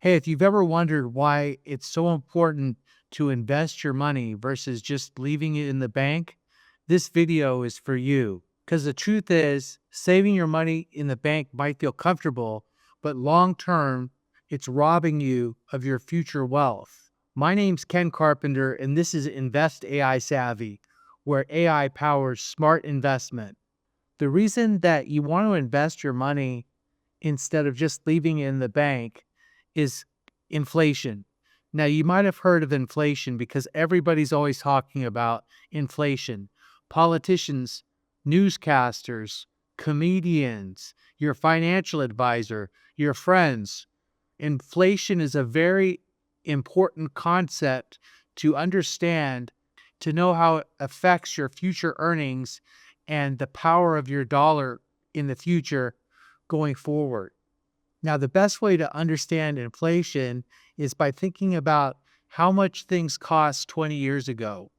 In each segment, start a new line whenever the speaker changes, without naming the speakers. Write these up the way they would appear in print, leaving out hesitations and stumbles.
Hey, if you've ever wondered why it's so important to invest your money versus just leaving it in the bank, this video is for you. Because the truth is, saving your money in the bank might feel comfortable, but long term, it's robbing you of your future wealth. My name's Ken Carpenter, and this is Invest AI Savvy, where AI powers smart investment. The reason that you want to invest your money instead of just leaving it in the bank is inflation. Now, you might have heard of inflation because everybody's always talking about inflation. Politicians, newscasters, comedians, your financial advisor, your friends. Inflation is a very important concept to understand, to know how it affects your future earnings and the power of your dollar in the future going forward. Now, the best way to understand inflation is by thinking about how much things cost 20 years ago.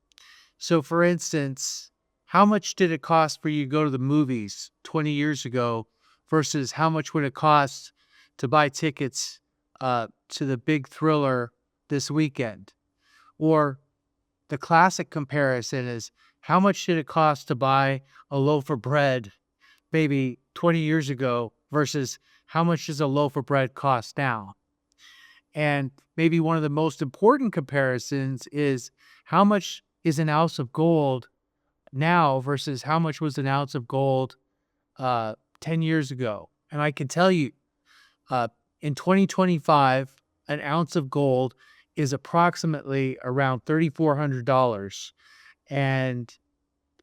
So, for instance, how much did it cost for you to go to the movies 20 years ago versus how much would it cost to buy tickets to the big thriller this weekend? Or the classic comparison is how much did it cost to buy a loaf of bread maybe 20 years ago versus how much does a loaf of bread cost now? And maybe one of the most important comparisons is how much is an ounce of gold now versus how much was an ounce of gold 10 years ago. And I can tell you, uh, in 2025, an ounce of gold is approximately around $3,400. And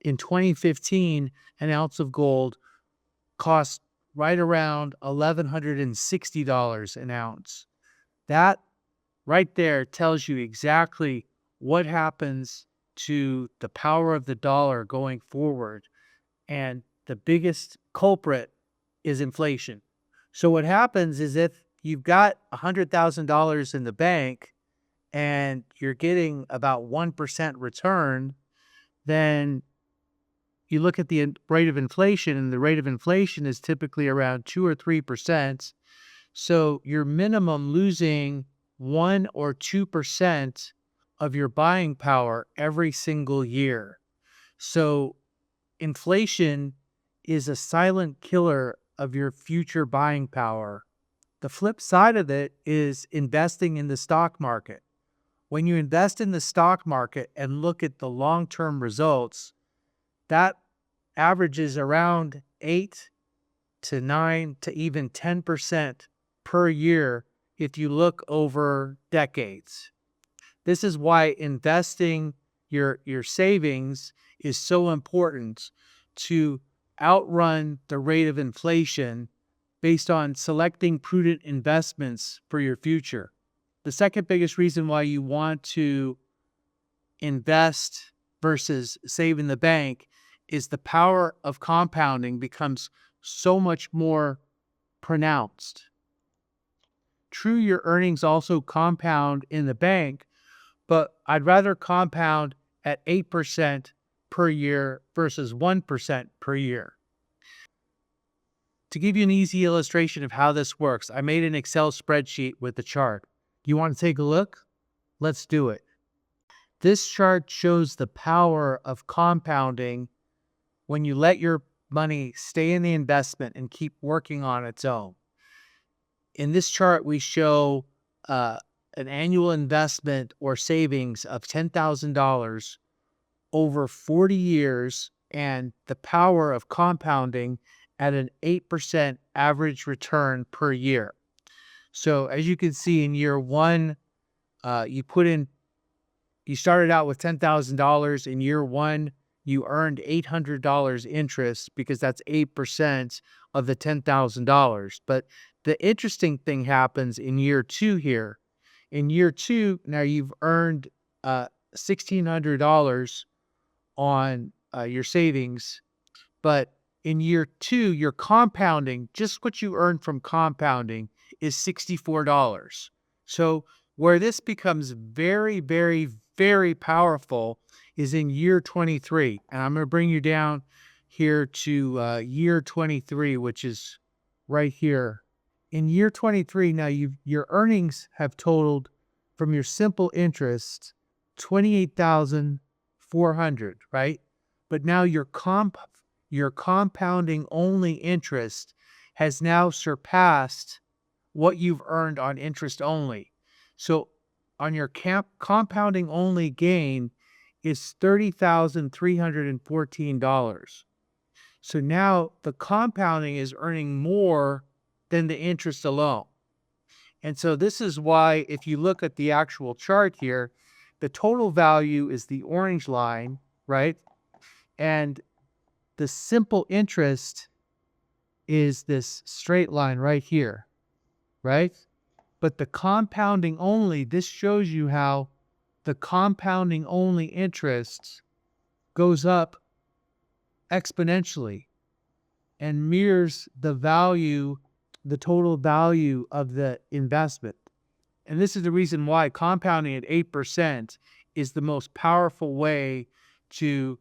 in 2015, an ounce of gold cost right around $1,160 an ounce. That right there tells you exactly what happens to the power of the dollar going forward. And the biggest culprit is inflation. So what happens is if you've got $100,000 in the bank and you're getting about 1% return, then you look at the rate of inflation, and the rate of inflation is typically around 2 or 3%. So you're minimum losing 1 or 2% of your buying power every single year. So inflation is a silent killer of your future buying power. The flip side of it is investing in the stock market. When you invest in the stock market and look at the long-term results, that averages around 8 to 9 to even 10% per year if you look over decades. This is why investing your savings is so important to outrun the rate of inflation based on selecting prudent investments for your future. The second biggest reason why you want to invest versus save in the bank is the power of compounding becomes so much more pronounced. True, your earnings also compound in the bank, but I'd rather compound at 8% per year versus 1% per year. To give you an easy illustration of how this works, I made an Excel spreadsheet with a chart. You want to take a look? Let's do it. This chart shows the power of compounding when you let your money stay in the investment and keep working on its own. In this chart, we show an annual investment or savings of $10,000 over 40 years and the power of compounding at an 8% average return per year. So as you can see in year one, you started out with $10,000. In year one, you earned $800 interest because that's 8% of the $10,000. But the interesting thing happens in year two here. In year two, now you've earned $1,600 on your savings, but in year two, your compounding, just what you earned from compounding, is $64. So where this becomes very, very, very powerful is in year 23. And I'm going to bring you down here to year 23, which is right here. In year 23, now your earnings have totaled from your simple interest 28,400, right? But now your compounding only interest has now surpassed what you've earned on interest only. So on your compounding only gain is $30,314. So now the compounding is earning more than the interest alone. And so this is why, if you look at the actual chart here, the total value is the orange line, right? And the simple interest is this straight line right here, right? But the compounding only, this shows you how the compounding only interest goes up exponentially and mirrors the value, the total value of the investment. And this is the reason why compounding at 8% is the most powerful way to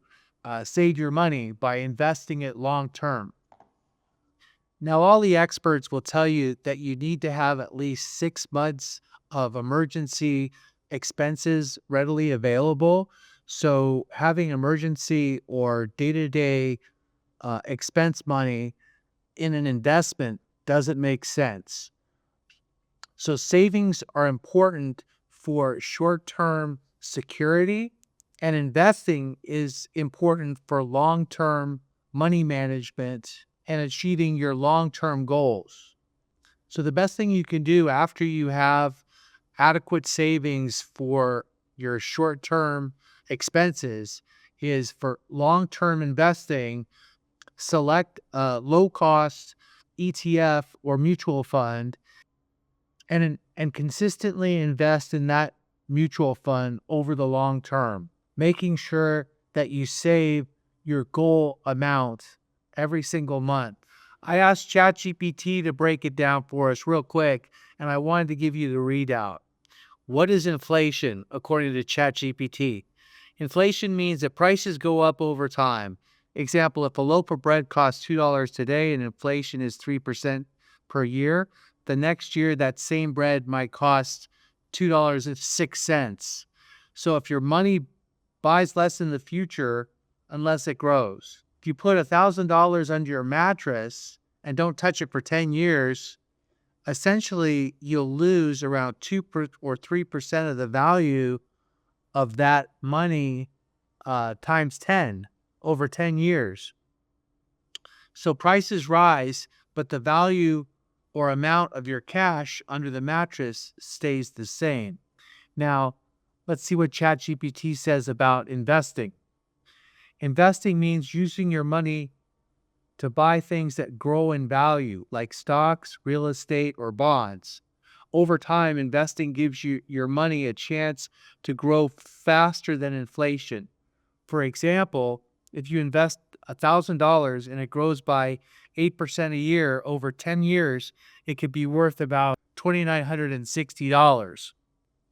save your money, by investing it long term. Now, all the experts will tell you that you need to have at least 6 months of emergency expenses readily available. So having emergency or day-to-day expense money in an investment doesn't make sense. So savings are important for short-term security, and investing is important for long-term money management and achieving your long-term goals. So the best thing you can do after you have adequate savings for your short-term expenses is, for long-term investing, select a low-cost ETF or mutual fund and consistently invest in that mutual fund over the long term, making sure that you save your goal amount every single month. I asked ChatGPT to break it down for us real quick, and I wanted to give you the readout. What is inflation according to ChatGPT? Inflation means that prices go up over time. Example, if a loaf of bread costs $2 today and inflation is 3% per year, the next year that same bread might cost $2.06. So if your money buys less in the future unless it grows. If you put $1,000 under your mattress and don't touch it for 10 years, essentially you'll lose around 2 or 3% of the value of that money times 10 over 10 years. So prices rise, but the value or amount of your cash under the mattress stays the same. Now, let's see what ChatGPT says about investing. Investing means using your money to buy things that grow in value, like stocks, real estate, or bonds. Over time, investing gives your money a chance to grow faster than inflation. For example, if you invest $1,000 and it grows by 8% a year over 10 years, it could be worth about $2,960.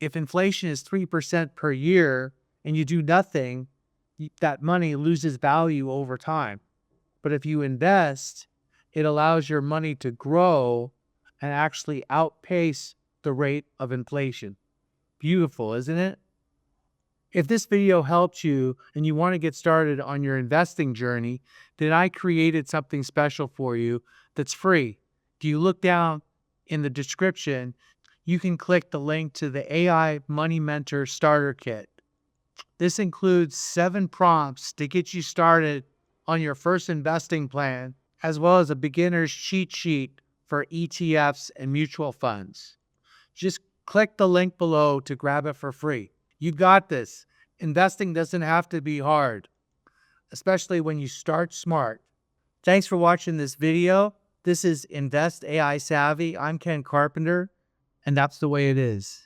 If inflation is 3% per year and you do nothing, that money loses value over time. But if you invest, it allows your money to grow and actually outpace the rate of inflation. Beautiful, isn't it? If this video helped you and you want to get started on your investing journey, then I created something special for you that's free. If you look down in the description, you can click the link to the AI Money Mentor Starter Kit. This includes 7 prompts to get you started on your first investing plan, as well as a beginner's cheat sheet for ETFs and mutual funds. Just click the link below to grab it for free. You got this. Investing doesn't have to be hard, especially when you start smart. Thanks for watching this video. This is Invest AI Savvy. I'm Ken Carpenter, and that's the way it is.